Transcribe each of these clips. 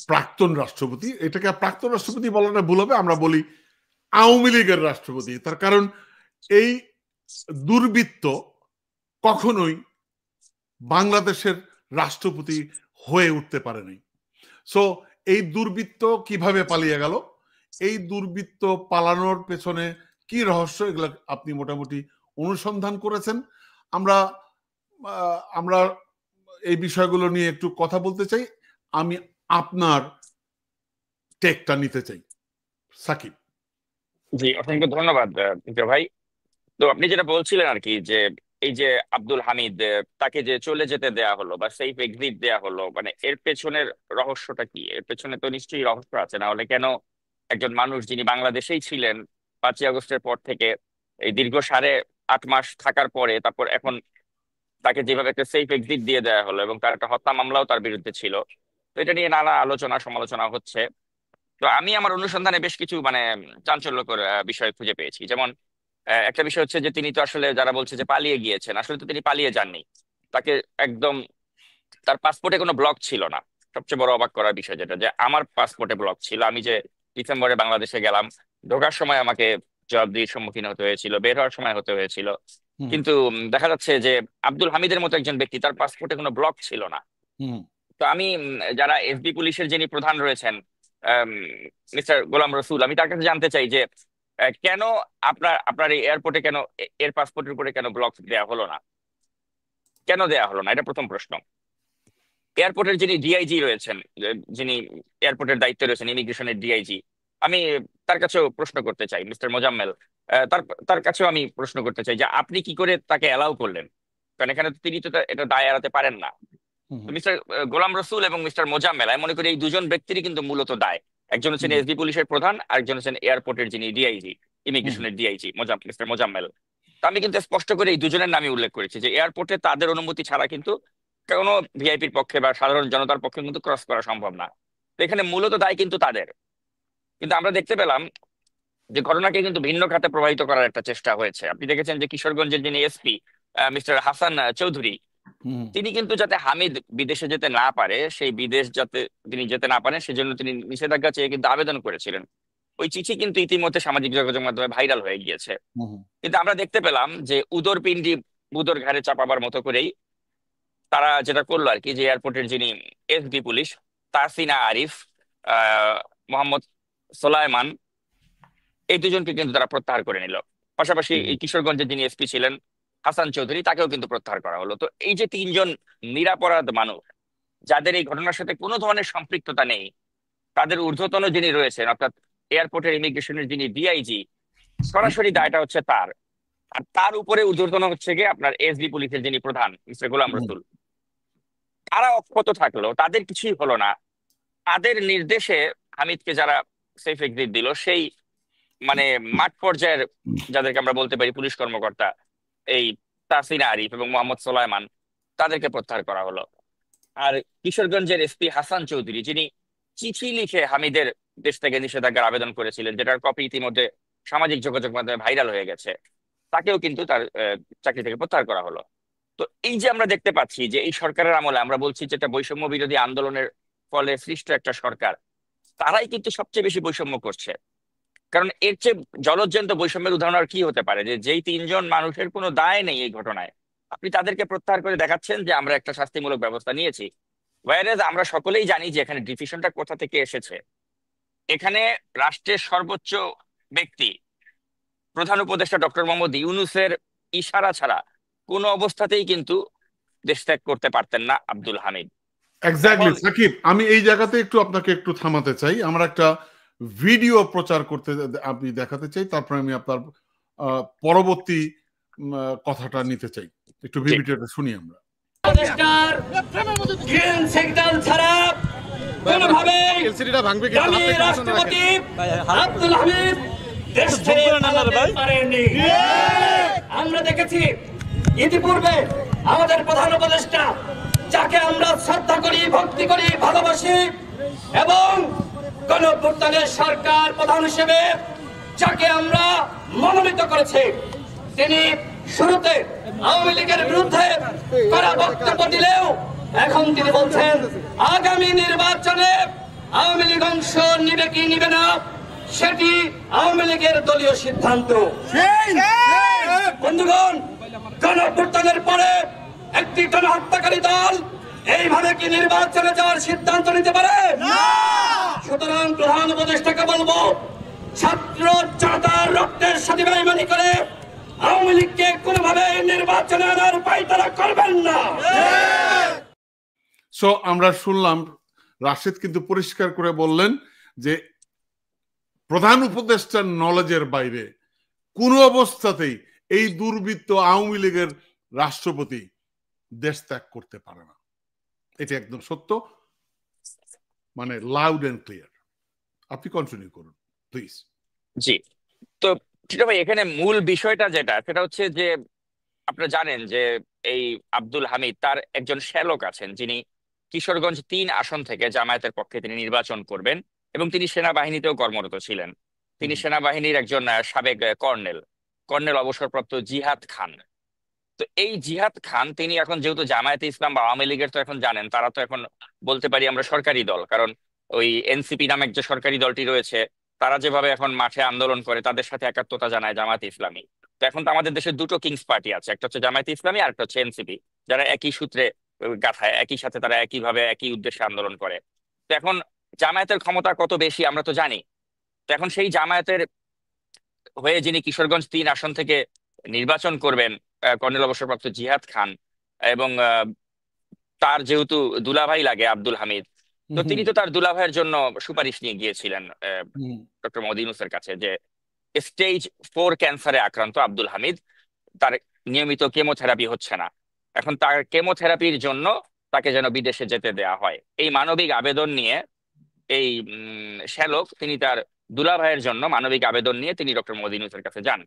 প্রাক্তন রাষ্ট্রপতি, এটাকে প্রাক্তন রাষ্ট্রপতি বলা না ভুল হবে, আমরা বলি আওয়ামী লীগের রাষ্ট্রপতি। তার কারণ এই দুর্বৃত্ত কখনোই বাংলাদেশের রাষ্ট্রপতি হয়ে উঠতে পারেনি। সো এই দুর্বৃত্ত কিভাবে পালিয়ে গেল, এই দুর্বৃত্ত পালানোর পেছনে কি রহস্য, এগুলো আপনি মোটামুটি অনুসন্ধান করেছেন। আমরা এই বিষয়গুলো নিয়ে একটু কথা বলতে চাই। আমি আপনার টেকটা নিতে চাই, সাকিব। জি, অসংখ্য ধন্যবাদ ভাই। তো আপনি যেটা বলছিলেন আর কি, যে এই যে আব্দুল হামিদ, তাকে যে চলে যেতে দেয়া হলো বা সেফ এক্সিট দেয়া হলো, মানে এর পেছনের রহস্যটা কি? এর পেছনে তো নিশ্চয়ই রহস্য আছে, না হলে কেন একজন মানুষ যিনি বাংলাদেশেই ছিলেন 5ই আগস্টের পর থেকে, এই দীর্ঘ 8.5 মাস থাকার পরে তারপর এখন তাকে যেভাবে একটা সেফ এক্সিট দিয়ে দেওয়া হলো, এবং তার একটা হত্যা মামলাও তার বিরুদ্ধে ছিল। তো এটা নিয়ে নানা আলোচনা সমালোচনা হচ্ছে। তো আমি আমার অনুসন্ধানে বেশ কিছু মানে চাঞ্চল্যকর বিষয় খুঁজে পেয়েছি। যেমন একটা বিষয় হচ্ছে যে তিনি তো আসলে, যারা বলছে যে পালিয়ে গিয়েছেন, আসলে তো তিনি পালিয়ে যাননি। তাকে একদম, তার পাসপোর্টে কোনো ব্লক ছিল না। সবচেয়ে বড় অবাক করার বিষয় যেটা, যে আমার পাসপোর্টে ব্লক ছিল। আমি যে ডিসেম্বরে বাংলাদেশে গেলাম, ঢোকার সময় আমাকে জবাবদিহির সম্মুখীন হতে হয়েছিল, বের হওয়ার সময় হতে হয়েছিল। কিন্তু দেখা যাচ্ছে যে আব্দুল হামিদের মতো একজন ব্যক্তি, তার পাসপোর্টে কোনো ব্লক ছিল না। তো আমি যারা এসবি পুলিশের যিনি প্রধান রয়েছেন, মিস্টার গোলাম রসুল, আমি তার কাছে জানতে চাই যে কেন আপনার আপনার এই এয়ারপোর্টে কেন এর পাসপোর্টের উপরে কেন ব্লক দেওয়া হলো না, কেন দেওয়া হলো না? এটা প্রথম প্রশ্ন। এয়ারপোর্টের যিনি ডিআইজি রয়েছেন, যিনি এয়ারপোর্টের দায়িত্বে রয়েছেন, ইমিগ্রেশনের ডিআইজি, আমি তার কাছেও প্রশ্ন করতে চাই, মিস্টার মোজাম্মেল, তার তার কাছেও আমি প্রশ্ন করতে চাই যে আপনি কি করে তাকে অ্যালাউ করলেন? কারণ এখানে তো তিনি তো এটা দায় এড়াতে পারেন না। তো মিস্টার গোলাম রসুল এবং মিস্টার মোজাম্মেল, আমি মনে করি এই দুজন ব্যক্তিরই কিন্তু মূলত দায়। একজন হচ্ছেন এসবি পুলিশের প্রধান, আরেকজন হচ্ছেন এয়ারপোর্টের যিনি ডিআইজি, ইমিগ্রেশনের ডিআইজি মিস্টার মোজাম্মেল। তো আমি কিন্তু স্পষ্ট করে এই দুজনের নামই উল্লেখ করেছি যে এয়ারপোর্টে তাদের অনুমতি ছাড়া কিন্তু কোনো ভিআইপির পক্ষে বা সাধারণ জনতার পক্ষে কিন্তু ক্রস করা সম্ভব না। তো এখানে মূলত দায় কিন্তু তাদের। কিন্তু আমরা দেখতে পেলাম যে ঘটনাকে কিন্তু ভিন্ন খাতে প্রবাহিত করার একটা চেষ্টা হয়েছে। আপনি দেখেছেন যে কিশোরগঞ্জের যিনি এসপি, মিস্টার হাসান চৌধুরী, তিনি কিন্তু যাতে হামিদ বিদেশে যেতে না পারে, সেই বিদেশ যাতে তিনি যেতে না পারেন সেজন্য তিনি নিষেধাজ্ঞা চেয়ে কিন্তু আবেদন করেছিলেন। ওই চিঠি কিন্তু ইতিমধ্যে সামাজিক যোগাযোগ মাধ্যমে ভাইরাল হয়ে গিয়েছে। কিন্তু আমরা দেখতে পেলাম যে উদর পিণ্ডি বুদর ঘাড়ে চাপাবার মতো করেই তারা যেটা করলো আর কি, যে এয়ারপোর্টের যিনি এসবি পুলিশ, তাসিনা আরিফ, মোহাম্মদ সোলাইমান, এই দুজনকে কিন্তু তারা প্রত্যাহার করে নিল। পাশাপাশি এই কিশোরগঞ্জের যিনি এসপি ছিলেন হাসান চৌধুরী, তাকেও কিন্তু প্রত্যাহার করা হলো। তো এই যে তিনজন নিরাপরাধ মানুষ, যাদের এই ঘটনার সাথে কোনো ধরনের সম্পৃক্ততা নেই, তাদের ঊর্ধ্বতন যিনি রয়েছেন, অর্থাৎ এয়ারপোর্টের ইমিগ্রেশনের যিনি ডিআইজি, সরাসরি দায়টা হচ্ছে তার। আর তার উপরে ঊর্ধ্বতন হচ্ছে গিয়ে আপনার এসবি পুলিশের যিনি প্রধান, মিস্টার গোলাম রসুল। তারা অক্ষত থাকলো, তাদের কিছুই হলো না। তাদের নির্দেশে হামিদকে যারা সেফ এক্সিট দিল, সেই মানে মাঠ পর্যায়ের যাদেরকে আমরা বলতে পারি পুলিশ কর্মকর্তা, এই তাসিনা আরিফ এবং মোহাম্মদ সোলাইমান, তাদেরকে প্রত্যাহার করা হলো। আর কিশোরগঞ্জের এসপি হাসান চৌধুরী, যিনি চিঠি লিখে হামিদের দেশ থেকে নিষেধাজ্ঞার আবেদন করেছিলেন, যেটার কপি ইতিমধ্যে সামাজিক যোগাযোগ মাধ্যমে ভাইরাল হয়ে গেছে, তাকেও কিন্তু তার চাকরি থেকে প্রত্যাহার করা হলো। তো এই যে আমরা দেখতে পাচ্ছি যে এই সরকারের আমলে, আমরা বলছি যেটা বৈষম্য বিরোধী আন্দোলনের ফলে সৃষ্ট একটা সরকার, তারাই কিন্তু সবচেয়ে বেশি বৈষম্য করছে। কারণ এর চেয়ে জলজ্যান্ত বৈষম্যের উদাহরণ আর কি হতে পারে, যে যেই তিনজন মানুষের কোনো দায় নেই এই ঘটনায়, আপনি তাদেরকে প্রত্যাহার করে দেখাচ্ছেন যে আমরা একটা শাস্তিমূলক ব্যবস্থা নিয়েছি। ওয়ারেজ আমরা সকলেই জানি যে এখানে ডিসিশনটা কোথা থেকে এসেছে। এখানে রাষ্ট্রের সর্বোচ্চ ব্যক্তি প্রধান উপদেষ্টা ডক্টর মোহাম্মদ ইউনূসের ইশারা ছাড়া কোনো অবস্থাতেই কিন্তু দেশ ত্যাগ করতে পারতেন না আব্দুল হামিদ। এক্স্যাক্টলি সাকিব, আমি এই জায়গাতে একটু আপনাকে একটু থামাতে চাই। আমরা একটা ভিডিও প্রচার করতে আপনি দেখাতে চাই, তারপরে আমি আপনার পরবর্তী কথাটা নিতে চাই। একটু ভিডিওটা শুনি আমরা। গ্রিন সিগন্যাল ছাড়া কোনোভাবে রাষ্ট্রপতি আব্দুল হামিদ দেশ ছেড়ে পালাতে পারেননি। আমরা দেখেছি ইতিপূর্বে আমাদের প্রধান উপদেষ্টা, যাকে আমরা শ্রদ্ধা করি, ভক্তি করি, ভালোবাসি, এবং গণঅভ্যুত্থানের সরকার প্রধান হিসেবে যাকে আমরা মনোনীত করেছি, তিনি শুরুতে আওয়ামী লীগের বিরুদ্ধে কড়া বক্তব্য দিলেও এখন তিনি বলছেন আগামী নির্বাচনে আওয়ামী লীগ অংশ নিবে কি নিবে না সেটি আওয়ামী লীগের দলীয় সিদ্ধান্ত। বন্ধুগণ, গণঅভ্যুত্থানের পরে একটি গণহত্যাকারী দল এইভাবে কি নির্বাচনে যাওয়ার সিদ্ধান্ত নিতে পারে? সুতরাং প্রধান উপদেষ্টাকে বলবো, ছাত্র জনতার রক্তের সাথে বেইমানি করে আওয়ামী লীগকে কোনোভাবে নির্বাচনে আনার উপায় তারা করবেন না। সো আমরা শুনলাম রাশেদ কিন্তু পরিষ্কার করে বললেন যে প্রধান উপদেষ্টার নলেজের বাইরে কোন অবস্থাতেই এই দুর্বৃত্ত আওয়ামী লীগের রাষ্ট্রপতি দেশ ত্যাগ করতে পারে না। এটা একদম সত্য, মানে লাউড এন্ড ক্লিয়ার। আপনি কন্টিনিউ করুন প্লিজ। জি, তো টিটো ভাই, এখানে মূল বিষয়টা যেটা সেটা হচ্ছে যে আপনারা জানেন যে এই আব্দুল হামিদ, তার একজন শ্যালক আছেন যিনি কিশোরগঞ্জ ৩ আসন থেকে জামায়াতের পক্ষে তিনি নির্বাচন করবেন, এবং তিনি সেনাবাহিনীতেও কর্মরত ছিলেন। তিনি সেনাবাহিনীর একজন সাবেক কর্নেল অবসরপ্রাপ্ত জিহাদ খান। তো এই জিহাদ খান তিনি এখন যেহেতু জামায়াতে ইসলাম বা আওয়ামী লীগের, তো এখন জানেন তারা তো এখন বলতে পারি আমরা সরকারি দল, কারণ ওই এনসিপি নামের যে সরকারি দলটি রয়েছে তারা যেভাবে এখন মাঠে আন্দোলন করে তাদের সাথে একাত্মতা জানায় জামায়াতে ইসলামী। তো এখন তো আমাদের দেশে দুটো কিংস পার্টি আছে, একটা হচ্ছে জামায়াতে ইসলামী আর একটা হচ্ছে এনসিপি, যারা একই সূত্রে গাথায়, একই সাথে তারা একইভাবে একই উদ্দেশ্যে আন্দোলন করে। তো এখন জামায়াতের ক্ষমতা কত বেশি আমরা তো জানি। তো এখন সেই জামায়াতের হয়ে যিনি কিশোরগঞ্জ ৩ আসন থেকে নির্বাচন করবেন, কর্নেল অবসরপ্রাপ্ত জিহাদ খান, এবং তার যেহেতু দুলাভাই লাগে আব্দুল হামিদ, তো তিনি তো তার দুলাভাইয়ের জন্য সুপারিশ নিয়ে গিয়েছিলেন ডক্টর মোহাম্মদ ইউনূসের কাছে, যে স্টেজ 4 ক্যান্সারে আক্রান্ত আব্দুল হামিদ, তার নিয়মিত কেমোথেরাপি হচ্ছে না, এখন তার কেমোথেরাপির জন্য তাকে যেন বিদেশে যেতে দেয়া হয়। এই মানবিক আবেদন নিয়ে এই শ্যালক তিনি তার দুলাভাইয়ের জন্য মানবিক আবেদন নিয়ে তিনি ডক্টর মোহাম্মদ ইউনূসের কাছে যান।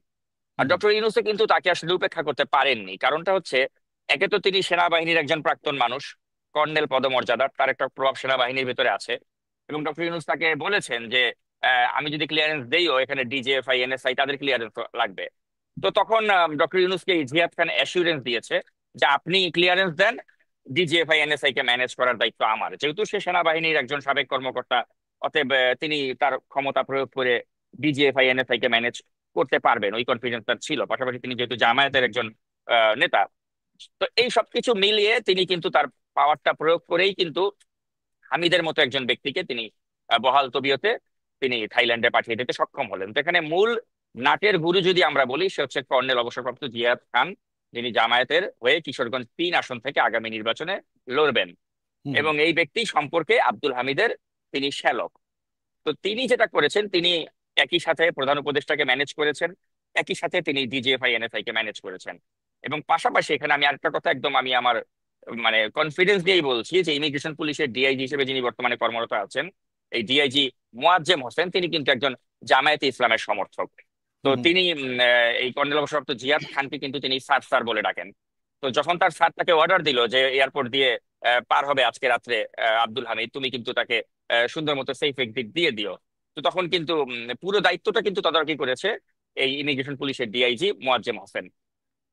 আর ডক্টর ইউনূসে কিন্তু তাকে আসলে উপেক্ষা করতে পারেননি। কারণটা হচ্ছে, একে তো তিনি সেনাবাহিনীর একজন প্রাক্তন মানুষ, কর্নেল পদমর্যাদার, তার একটা প্রভাব সেনাবাহিনীর ভিতরে আছে, এবং ডক্টর ইউনূস তাকে বলেছেন যে আমি যদি ক্লিয়ারেন্স দেইও, এখানে ডিজিএফআই এনএসআই তাদের ক্লিয়ারেন্স লাগবে। তো তখন ডক্টর ইউনূসকে জিয়াদ খান অ্যাসিউরেন্স দিয়েছে যে আপনি ক্লিয়ারেন্স দেন, ডিজিএফআই এনএসআই কে ম্যানেজ করার দায়িত্ব আমার। যেহেতু সে সেনাবাহিনীর একজন সাবেক কর্মকর্তা, অতএব তিনি তার ক্ষমতা প্রয়োগ করে ডিজিএফআই এনএসআই কে ম্যানেজ করতে পারবেন, ওই কনফিডেন্স তার ছিল। পাশাপাশি তিনি যেহেতু জামায়াতের একজন নেতা, তো এই সবকিছু মিলিয়ে তিনি কিন্তু তার পাওয়ারটা প্রয়োগ করেই কিন্তু হামিদের মতো একজন ব্যক্তিকে তিনি বহাল তবিয়তে তিনি থাইল্যান্ডে পাঠিয়ে দিতে সক্ষম হলেন। তো এখানে মূল নাটের গুরু যদি আমরা বলি, সে হচ্ছে কর্নেল অবসরপ্রাপ্ত জিয়াদ খান, যিনি জামায়াতের হয়ে কিশোরগঞ্জ ৩ আসন থেকে আগামী নির্বাচনে লড়বেন, এবং এই ব্যক্তি সম্পর্কে আব্দুল হামিদের তিনি শ্যালক। তো তিনি যেটা করেছেন, তিনি একই সাথে প্রধান উপদেষ্টাকে ম্যানেজ করেছেন, একই সাথে তিনি ডিজিএফআই এনএসআই কে ম্যানেজ করেছেন, এবং পাশাপাশি এখানে আমি আরেকটা কথা একদম আমি আমার মানে কনফিডেন্স দিয়েই বলছি যে ইমিগ্রেশন পুলিশের ডিআইজি হিসেবে যিনি বর্তমানে কর্মরত আছেন, এই ডিআইজি মোয়াজ্জেম হোসেন, তিনি কিন্তু একজন জামায়াতে ইসলামের সমর্থক। তো তিনি এই কর্নেল অবসরপ্রাপ্ত জিয়াদ খানকে কিন্তু তিনি স্যার স্যার বলে ডাকেন। তো যখন তার স্যার তাকে অর্ডার দিল যে এয়ারপোর্ট দিয়ে পার হবে আজকে রাত্রে আব্দুল হামিদ, তুমি কিন্তু তাকে সুন্দর মতো সেফ এক্সিট দিয়ে দিও, তো তখন কিন্তু পুরো দায়িত্বটা কিন্তু তদারকি করেছে এই ইমিগ্রেশন পুলিশের ডিআইজি মোয়াজ্জেম হোসেন।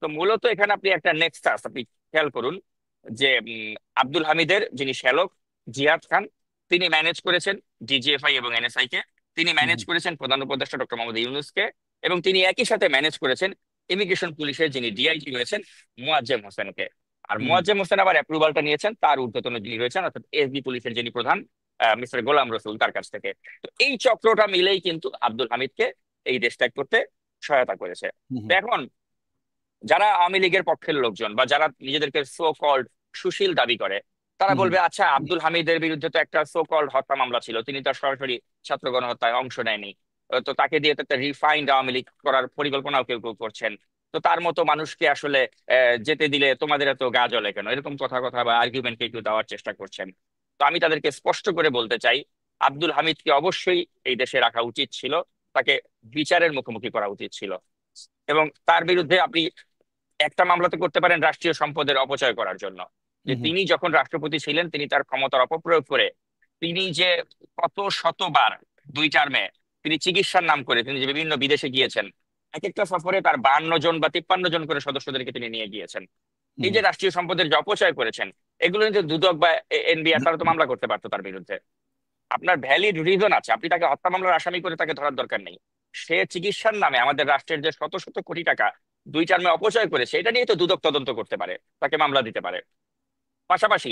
তো মূলত এখানে আপনি একটা নেক্সাস আপনি খেয়াল করুন যে আব্দুল হামিদের যিনি শ্যালক জিহাদ খান, তিনি ম্যানেজ করেছেন ডিজিএফআই এবং এনএসআই কে, তিনি ম্যানেজ করেছেন প্রধান উপদেষ্টা ডক্টর মোহাম্মদ ইউনূসকে, এবং তিনি একই সাথে ম্যানেজ করেছেন ইমিগ্রেশন পুলিশের যিনি ডিআইজি রয়েছেন মোয়াজ্জেম হোসেনকে। আর মোয়াজ্জেম হোসেন আবার অ্যাপ্রুভালটা নিয়েছেন তার ঊর্ধ্বতন যিনি রয়েছেন অর্থাৎ এসবি পুলিশের যিনি প্রধান মিস্টার গোলাম রসুল, তার কাছ থেকে। তো এই চক্রটা মিলেই কিন্তু আব্দুল হামিদকে এই দেশ ত্যাগ করতে সহায়তা করেছে। তো এখন যারা আওয়ামী লীগের পক্ষের লোকজন বা যারা নিজেদেরকে সো কল্ড সুশীল দাবি করে, তারা বলবে আচ্ছা, আব্দুল হামিদের বিরুদ্ধে তো একটা সো কল্ড হত্যা মামলা ছিল, তিনি তো সরাসরি ছাত্র গণহত্যায় অংশ নেয়নি, তো তাকে দিয়ে তো একটা রিফাইন্ড আওয়ামী লীগ করার পরিকল্পনাও কেউ কেউ করছেন, তো তার মতো মানুষকে আসলে যেতে দিলে তোমাদের এত গা জ্বলে কেন, এরকম কথা কথা বা আর্গুমেন্ট কেউ দেওয়ার চেষ্টা করছেন। তো আমি তাদেরকে স্পষ্ট করে বলতে চাই, আব্দুল হামিদকে অবশ্যই এই দেশে রাখা উচিত ছিল, তাকে বিচারের মুখোমুখি করা উচিত ছিল, এবং তার বিরুদ্ধে আপনি একটা মামলা তো করতে পারেন রাষ্ট্রীয় সম্পদের অপচয় করার জন্য, যে তিনি যখন রাষ্ট্রপতি ছিলেন তিনি তার ক্ষমতার অপপ্রয়োগ করে তিনি যে কত শতবার 2 টার্মে তিনি চিকিৎসার নাম করে তিনি যে বিভিন্ন বিদেশে গিয়েছেন, এক একটা সফরে তার 52 জন বা 53 জন করে সদস্যদেরকে তিনি নিয়ে গিয়েছেন। এই যে রাষ্ট্রীয় সম্পদের যে অপচয় করেছেন, এগুলো কিন্তু দুদক বা এনবিআর তারা তো মামলা করতে পারতো তার বিরুদ্ধে। আপনার ভ্যালিড রিজন আছে, আপনি তাকে হত্যা মামলার আসামি করে তাকে ধরার দরকার নেই। সে চিকিৎসার নামে আমাদের রাষ্ট্রের যে শত শত কোটি টাকা 2 টার্মে অপচয় করেছে, এটা নিয়ে তো দুদক তদন্ত করতে পারে, তাকে মামলা দিতে পারে। পাশাপাশি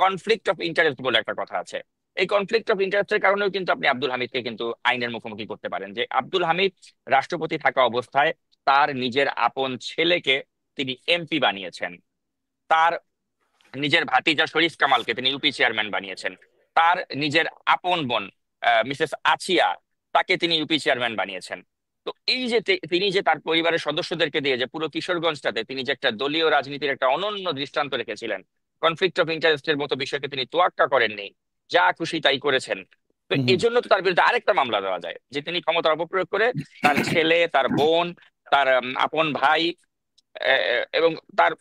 কনফ্লিক্ট অফ ইন্টারেস্ট বলে একটা কথা আছে। এই কনফ্লিক্ট অফ ইন্টারেস্টের কারণেও কিন্তু আপনি আব্দুল হামিদকে কিন্তু আইনের মুখোমুখি করতে পারেন। যে আব্দুল হামিদ রাষ্ট্রপতি থাকা অবস্থায় তার নিজের আপন ছেলেকে তিনি এমপি বানিয়েছেন, তার নিজের ভাতিজা শরীফ কামালকে তিনি ইউপি চেয়ারম্যান বানিয়েছেন, তার নিজের আপন বোন মিসেস আছিয়া, তাকে তিনি ইউপি চেয়ারম্যান বানিয়েছেন। তো এই যে তিনি যে তার পরিবারের সদস্যদেরকে দিয়ে যে পুরো কিশোরগঞ্জটাতে তিনি যে একটা দলীয় রাজনীতির একটা অনন্য দৃষ্টান্ত রেখেছিলেন, কনফ্লিক্ট অফ ইন্টারেস্টের মতো বিষয়কে তিনি তোয়াক্কা করেননি, যা খুশি তাই করেছেন। তো এই জন্য তো তার বিরুদ্ধে আরেকটা মামলা দেওয়া যায়, যে তিনি ক্ষমতার অপপ্রয়োগ করে তার ছেলে, তার বোন, তার আপন ভাই এবং তার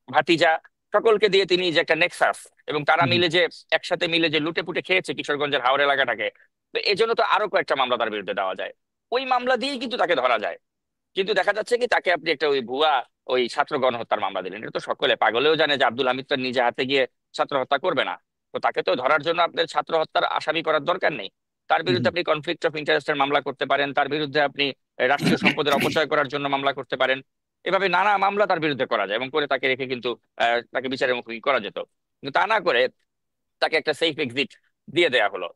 ভাতিজা সকলকে দিয়ে তিনি যে একটা নেক্সাস, এবং তারা মিলে যে একসাথে মিলে যে লুটে পুটে খেয়েছে কিশোরগঞ্জের হাওড় এলাকাটাকে, তো এই জন্য তো আরো কয়েকটা মামলা তার বিরুদ্ধে দেওয়া যায়। ওই মামলা দিয়েই কিন্তু তাকে ধরা যায়। কিন্তু দেখা যাচ্ছে কি, তাকে আপনি একটা ওই ভুয়া ওই ছাত্র গণহত্যার মামলা দিলেন। এটা তো সকলে পাগলেও জানে যে আব্দুল হামিদ তো নিজে হাতে গিয়ে ছাত্র হত্যা করবে না। তো তাকে তো ধরার জন্য আপনার ছাত্র হত্যার আসামি করার দরকার নেই। তার বিরুদ্ধে আপনি কনফ্লিক্ট অফ ইন্টারেস্টের মামলা করতে পারেন, তার বিরুদ্ধে আপনি রাষ্ট্রীয় সম্পদের অপচয় করার জন্য মামলা করতে পারেন। এভাবে নানা মামলা তার বিরুদ্ধে করা যায়, এবং করে তাকে রেখে কিন্তু তাকে বিচারের মুখোমুখি করা যেত। কিন্তু তা না করে তাকে একটা সেফ এক্সিট দিয়ে দেয়া হলো।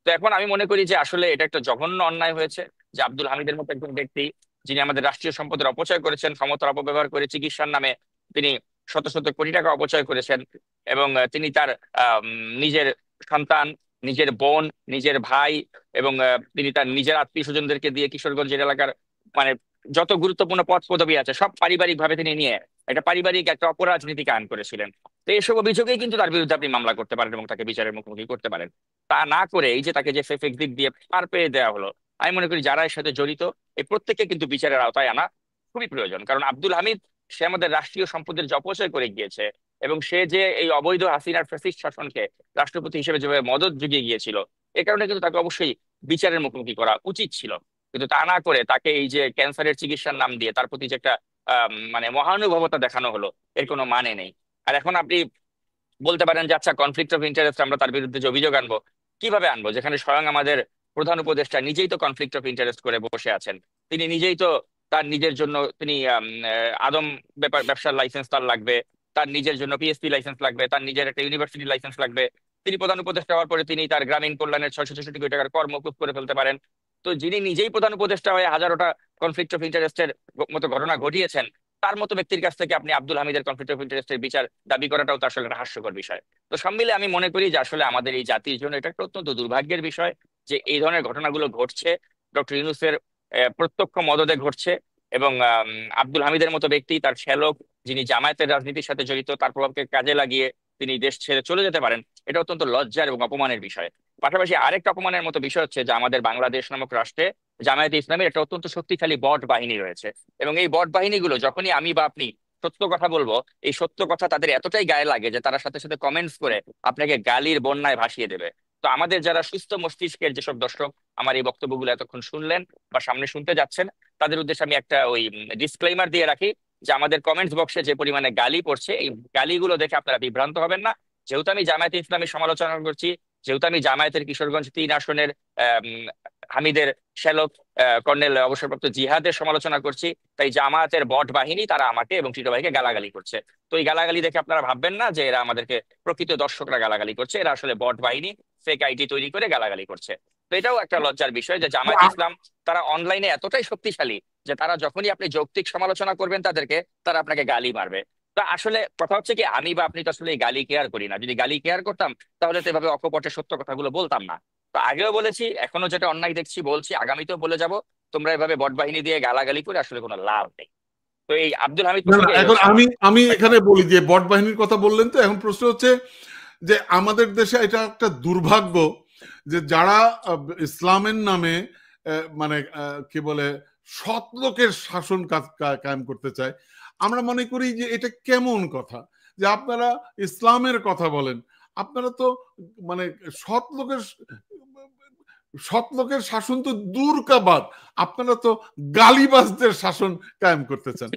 তো এখন আমি মনে করি যে আসলে এটা একটা জঘন্য অন্যায় হয়েছে, যে আব্দুল হামিদের মতো একজন ব্যক্তি, যিনি আমাদের রাষ্ট্রীয় সম্পদের অপচয় করেছেন, ক্ষমতার অপব্যবহার করে চিকিৎসার নামে তিনি শত শত কোটি টাকা অপচয় করেছেন, এবং তিনি তার নিজের সন্তান, নিজের বোন, নিজের ভাই, এবং তিনি তার নিজের আত্মীয় স্বজনদেরকে দিয়ে কিশোরগঞ্জের এলাকার মানে যত গুরুত্বপূর্ণ পদ পদবি আছে সব পারিবারিক ভাবে তিনি নিয়ে একটা পারিবারিক একটা অপরাজনীতি কায়েম করেছিলেন। তো এসব অভিযোগেই কিন্তু তার বিরুদ্ধে আপনি মামলা করতে পারেন এবং তাকে বিচারের মুখোমুখি করতে পারেন। তা না করে এই যে তাকে যে সেফ এক্সিট দিয়ে পার পেয়ে দেওয়া হলো, আমি মনে করি যারা এর সাথে জড়িত এই প্রত্যেককে কিন্তু বিচারের আওতায় আনা খুবই প্রয়োজন। কারণ আব্দুল হামিদ সে আমাদের রাষ্ট্রীয় সম্পদের যে অপচয় করে গিয়েছে, এবং সে যে এই অবৈধ হাসিনার ফ্যাসিস্ট শাসনকে রাষ্ট্রপতি হিসেবে যেভাবে মদত জুগিয়ে গিয়েছিল, এ কারণে কিন্তু তাকে অবশ্যই বিচারের মুখোমুখি করা উচিত ছিল। কিন্তু তা না করে তাকে এই যে ক্যান্সারের চিকিৎসার নাম দিয়ে তার প্রতি যে একটা মানে মহানুভবতা দেখানো হলো, এর কোনো মানে নেই। আর এখন আপনি বলতে পারেন যে আচ্ছা, কনফ্লিক্ট অফ ইন্টারেস্ট আমরা তার বিরুদ্ধে যে অভিযোগ আনবো, কিভাবে আনবো, যেখানে স্বয়ং আমাদের প্রধান উপদেষ্টা নিজেই তো কনফ্লিক্ট অফ ইন্টারেস্ট করে বসে আছেন। তিনি নিজেই তো তার নিজের জন্য তিনি আদম ব্যবসার লাইসেন্স তার লাগবে, তার নিজের জন্য পিএসপি লাইসেন্স লাগবে, তার নিজের একটা ইউনিভার্সিটি লাইসেন্স লাগবে। তিনি প্রধান উপদেষ্টা হওয়ার পরে তিনি তার গ্রামীণ কল্যাণের 666 কোটি টাকার কর মকুব করে ফেলতে পারেন। তো যিনি নিজেই প্রধান উপদেষ্টা হয়ে হাজারোটা কনফ্লিক্ট অফ ইন্টারেস্টের মতো ঘটনা ঘটিয়েছেন, তার মতো ব্যক্তির কাছ থেকে আপনি আব্দুল হামিদের কনফ্লিক্ট অফ ইন্টারেস্টের বিচার দাবি করাটাও তো আসলে একটা হাস্যকর বিষয়। তো সব মিলে আমি মনে করি যে আসলে আমাদের এই জাতির জন্য এটা একটা অত্যন্ত দুর্ভাগ্যের বিষয় যে এই ধরনের ঘটনাগুলো ঘটছে, ডক্টর ইউনূসের প্রত্যক্ষ মদদে ঘটছে। এবং আব্দুল হামিদের মতো ব্যক্তি, তার শ্যালক, যিনি জামায়াতের রাজনীতির সাথে জড়িত, তার প্রভাবকে কাজে লাগিয়ে তিনি দেশ ছেড়ে চলে যেতে পারেন, এটা অত্যন্ত লজ্জার এবং অপমানের বিষয়। পাশাপাশি আরেকটা অপমানের মতো বিষয় হচ্ছে যে আমাদের বাংলাদেশ নামক রাষ্ট্রে জামায়াতে ইসলামের একটা অত্যন্ত শক্তিশালী বট বাহিনী রয়েছে, এবং এই বট বাহিনীগুলো যখনই আমি বা আপনি সত্য কথা বলবো, এই সত্য কথা তাদের এতটাই গায়ে লাগে যে তারা সাথে সাথে কমেন্টস করে আপনাকে গালির বন্যায় ভাসিয়ে দেবে। তো আমাদের যারা সুস্থ মস্তিষ্কের যেসব দর্শক আমার এই বক্তব্যগুলো এতক্ষণ শুনলেন বা সামনে শুনতে যাচ্ছেন, তাদের উদ্দেশ্যে আমি একটা ওই ডিসক্লেইমার দিয়ে রাখি যে আমাদের কমেন্টস বক্সে যে পরিমাণে গালি পড়ছে, এই গালিগুলো দেখে আপনারা বিভ্রান্ত হবেন না। যেহেতু আমি জামায়াতে ইসলামের সমালোচনা করছি, যেহেতু আমি জামায়াতের কিশোরগঞ্জ 3 আসনের হামিদের শ্যালক কর্নেল অবসরপ্রাপ্ত জিহাদের সমালোচনা করছি, তাই জামায়াতের বট বাহিনী তারা আমাকে এবং টিটো ভাইকে গালাগালি করছে। তো এই গালাগালি দেখে আপনারা ভাববেন না যে এরা আমাদেরকে প্রকৃত দর্শকরা গালাগালি করছে, এরা আসলে বট বাহিনী ফেক আইডি তৈরি করে গালাগালি করছে। তো এটাও একটা লজ্জার বিষয় যে জামায়াত ইসলাম তারা অনলাইনে এতটাই শক্তিশালী যে তারা যখনই আপনি যৌক্তিক সমালোচনা করবেন তাদেরকে, তারা আপনাকে গালি মারবে। তো আসলে কথা হচ্ছে কি, আমি বা আপনি তো আসলে এই গালি কেয়ার করি না। যদি গালি কেয়ার করতাম তাহলে তো এভাবে অকপটে সত্য কথাগুলো বলতাম না। তো আগেও বলেছি, এখনো যেটা অন্যায় দেখছি বলছি, আগামীতেও বলে যাব, তোমরা এভাবে বট বাহিনী দিয়ে গালাগালি করে আসলে কোনো লাভ নেই। তো এই আব্দুল হামিদ এখন আমি এখানে বলি যে বট বাহিনীর কথা বললেন, তো এখন প্রশ্ন হচ্ছে যে আমাদের দেশে এটা একটা দুর্ভাগ্য যে যারা ইসলামের নামে মানে কি বলে সৎ লোকের শাসন কায়েম করতে চায়, আমরা মনে করি যে এটা কেমন কথা যে আপনারা ইসলামের কথা বলেন, আপনারা তো মানে সৎ লোকের শাসন তো দূর কা বাদ, আপনারা তো গালিবাজদের শাসন কায়েম করতে চান।